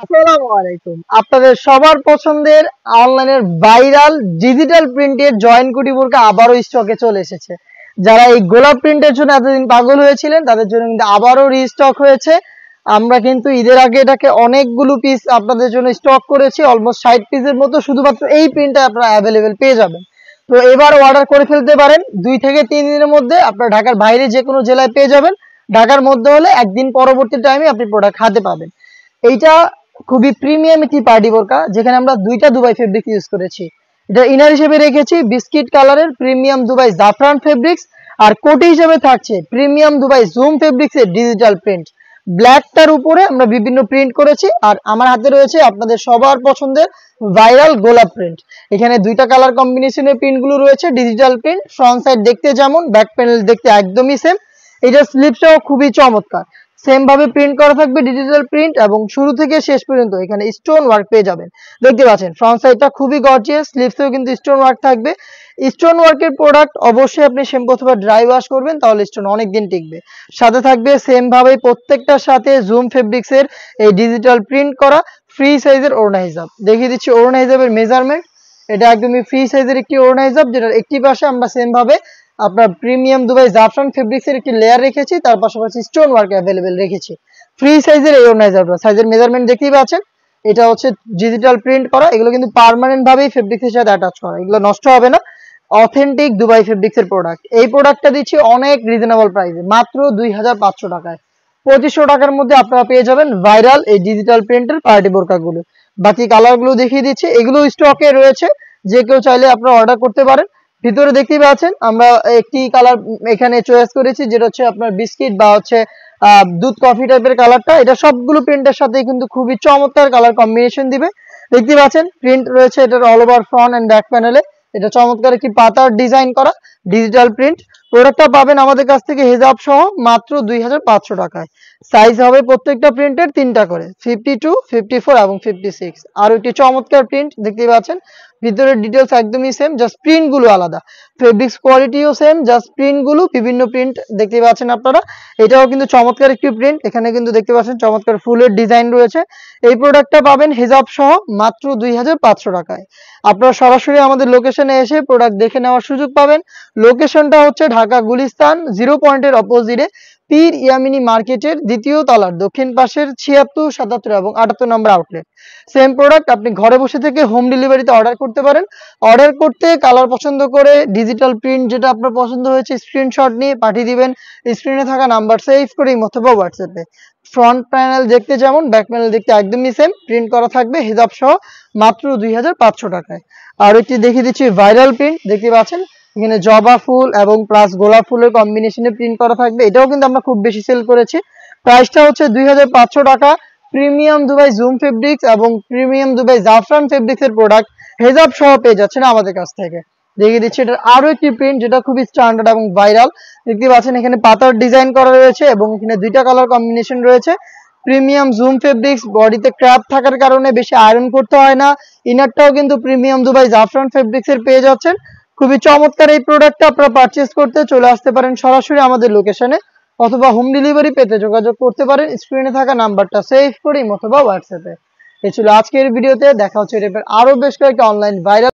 আসসালামু আলাইকুম। আপনাদের সবার পছন্দের অনলাইনের ভাইরাল ডিজিটাল প্রিন্টের জয়েন্ট কোটি বোরকা আবারও স্টকে চলে এসেছে। যারা এই গোলাপ প্রিন্টের জন্য এতদিন পাগল হয়েছিলেন তাদের জন্য কিন্তু আবারও রিস্টক হয়েছে। আমরা কিন্তু ঈদের আগে এটাকে অনেকগুলো পিস আপনাদের জন্য স্টক করেছি, অলমোস্ট 60 পিসের মতো। শুধুমাত্র এই প্রিন্টটা আপনারা অ্যাভেলেবেল পেয়ে যাবেন। তো এবার অর্ডার করে ফেলতে পারেন, 2 থেকে 3 দিনের মধ্যে আপনারা ঢাকার বাইরে যে কোনো জেলায় পেয়ে যাবেন। ঢাকার মধ্যে হলে একদিন পরবর্তী টাইমে আপনি প্রোডাক্ট হাতে পাবেন। এইটা খুবই প্রিমিয়াম একটি পার্টি বোরকা, যেখানে আমরা দুইটা দুবাই ফেব্রিক ইউজ করেছি। এটা ইনার হিসেবে রেখেছি বিস্কিট কালারের প্রিমিয়াম দুবাই জাফরান ফেব্রিক্স, আর কোটি হিসেবে থাকছে প্রিমিয়াম দুবাই জুম ফেব্রিক্স এর ডিজিটাল প্রিন্ট। ব্ল্যাকটার উপরে আমরা বিভিন্ন প্রিন্ট করেছি, আর আমার হাতে রয়েছে আপনাদের সবার পছন্দের ভাইরাল গোলাপ প্রিন্ট। এখানে দুইটা কালার কম্বিনেশনের প্রিন্টগুলো রয়েছে, ডিজিটাল প্রিন্ট। ফ্রন্ট সাইড দেখতে যেমন, ব্যাক প্যানেল দেখতে একদমই সেম। এটার স্লিপসটাও খুবই চমৎকার, সেম ভাবে প্রিন্ট করা থাকবে ডিজিটাল প্রিন্ট, এবং শুরু থেকে শেষ পর্যন্ত এখানে স্টোন ওয়ার্ক পেয়ে যাবেন। দেখতে পাচ্ছেন ফ্রন্ট সাইডটা খুবই গর্জিয়াস, স্লিভসেও কিন্তু স্টোন ওয়ার্ক থাকবে। স্টোন ওয়ার্কের প্রোডাক্ট অবশ্যই আপনি শ্যাম্পু অথবা ড্রাই ওয়াশ করবেন, তাহলে স্টোন অনেক দিন টিকবে। সাথে থাকবে সেম ভাবে প্রত্যেকটার সাথে জুম ফেব্রিক্স এর এই ডিজিটাল প্রিন্ট করা ফ্রি সাইজের ওড়না হিজাব। দেখিয়ে দিচ্ছি ওড়না হিজাবের মেজারমেন্ট। এটা একদমই ফ্রি সাইজের একটি ওড়না হিজাব, যেটার একটি পাশে আমরা সেম ভাবে আপনার প্রিমিয়াম দুবাই জাফরান ফেব্রিক্স এর একটি লেয়ার রেখেছি, তার পাশাপাশি স্টোন ওয়ার্ক অ্যাভেলেবেল রেখেছি। ফ্রি সাইজের এই অর্গানাইজারটা, সাইজের মেজারমেন্ট দেখতেই পাচ্ছেন। এটা হচ্ছে ডিজিটাল প্রিন্ট করা, এগুলো কিন্তু পার্মানেন্ট ভাবেই ফেব্রিক্সের সাথে অ্যাটাচ করা, এগুলো নষ্ট হবে না। অথেন্টিক দুবাই ফেব্রিক্স এর প্রোডাক্ট। এই প্রোডাক্টটা দিচ্ছি অনেক রিজনেবল প্রাইসে, মাত্র 2500 টাকায়। 2500 টাকার মধ্যে আপনারা পেয়ে যাবেন ভাইরাল এই ডিজিটাল প্রিন্টের পার্টি বোরকাগুলো। বাকি কালারগুলো দেখিয়ে দিচ্ছি, এগুলো স্টকে রয়েছে, যে কেউ চাইলে আপনারা অর্ডার করতে পারেন। ভিতরে দেখতেই পাচ্ছেন আমরা একটি কালার এখানে চয়েস করেছি, যেটা হচ্ছে আপনার বিস্কিট বা হচ্ছে দুধ কফি টাইপের কালারটা। এটা সবগুলো প্রিন্টের সাথে কিন্তু খুবই চমৎকার কালার কম্বিনেশন দিবে। দেখতে পাচ্ছেন প্রিন্ট রয়েছে এটার all over front end back প্যানেলে। এটা চমৎকার একটি পাতার ডিজাইন করা ডিজিটাল প্রিন্ট। প্রোডাক্টটা পাবেন আমাদের কাছ থেকে হিজাব সহ মাত্র 2500 টাকায়। সাইজ হবে প্রত্যেকটা প্রিন্টের 3টা করে, 52, 54 এবং 56। আর একটি চমৎকার প্রিন্ট দেখতে পাচ্ছেন, ভিতরের ডিটেলস একদমই সেম, জাস্ট প্রিন্ট গুলো আলাদা। ফেব্রিক্স কোয়ালিটিও সেম, জাস্ট প্রিন্ট গুলো বিভিন্ন প্রিন্ট দেখতে পাচ্ছেন আপনারা। এটাও কিন্তু চমৎকার একটি প্রিন্ট, এখানে কিন্তু দেখতে পাচ্ছেন চমৎকার ফুলের ডিজাইন রয়েছে। এই প্রোডাক্টটা পাবেন হিজাব সহ মাত্র 2500 টাকায়। আপনারা সরাসরি আমাদের লোকেশনে এসে প্রোডাক্ট দেখে নেওয়ার সুযোগ পাবেন। লোকেশনটা হচ্ছে ঢাকা গুলিস্তান 0 পয়েন্টের অপোজিটে পীর ইয়ামিনী মার্কেটের 2য় তলার দক্ষিণ পাশের 76, 77 এবং 78 নম্বর আউটলেট। সেম প্রোডাক্ট আপনি ঘরে বসে থেকে হোম ডেলিভারিতে অর্ডার করতে পারেন। অর্ডার করতে কালার পছন্দ করে ডিজিটাল প্রিন্ট যেটা আপনার পছন্দ হয়েছে স্ক্রিনশট নিয়ে পাঠিয়ে দিবেন স্ক্রিনে থাকা নাম্বার সেভ করে অথবা হোয়াটসঅ্যাপে। ফ্রন্ট প্যানেল দেখতে যেমন, ব্যাক প্যানেল দেখতে একদমই সেম, প্রিন্ট করা থাকবে হিজাব সহ মাত্র 2500 টাকায়। আর একটি দেখিয়ে দিচ্ছি ভাইরাল প্রিন্ট, দেখতে পাচ্ছেন এখানে জবা ফুল এবং প্লাস গোলাপ ফুলের কম্বিনেশনে প্রিন্ট করা থাকবে। এটাও কিন্তু আমরা খুব বেশি সেল করেছি। প্রাইসটা হচ্ছে 2500 টাকা। প্রিমিয়াম দুবাই জুম ফেব্রিক্স এবং প্রিমিয়াম দুবাই জাফরান ফেব্রিক্স এর প্রোডাক্ট হেজাব সহ পেয়ে যাচ্ছেন আমাদের কাছ থেকে। দেখিয়ে দিচ্ছি এটার আরো একটি প্রিন্ট, যেটা খুবই স্ট্যান্ডার্ড এবং ভাইরাল। দেখতে পাচ্ছেন এখানে পাতার ডিজাইন করা রয়েছে এবং এখানে দুইটা কালার কম্বিনেশন রয়েছে। প্রিমিয়াম জুম ফেব্রিক্স, বডিতে ক্র্যাপ থাকার কারণে বেশি আয়রন করতে হয় না। ইনারটাও কিন্তু প্রিমিয়াম দুবাই জাফরান ফেব্রিক্স এর পেয়ে যাচ্ছেন। খুবই চমৎকার এই প্রোডাক্টটা আপনারা পারচেজ করতে চলে আসতে পারেন সরাসরি আমাদের লোকেশনে, অথবা হোম ডেলিভারি পেতে যোগাযোগ করতে পারেন স্ক্রিনে থাকা নাম্বারটা সেভ করে অথবা হোয়াটসঅ্যাপে। এই ছিল আজকের ভিডিওতে। দেখা হচ্ছে এর আরো বেশ কয়েকটা অনলাইন ভাইরাল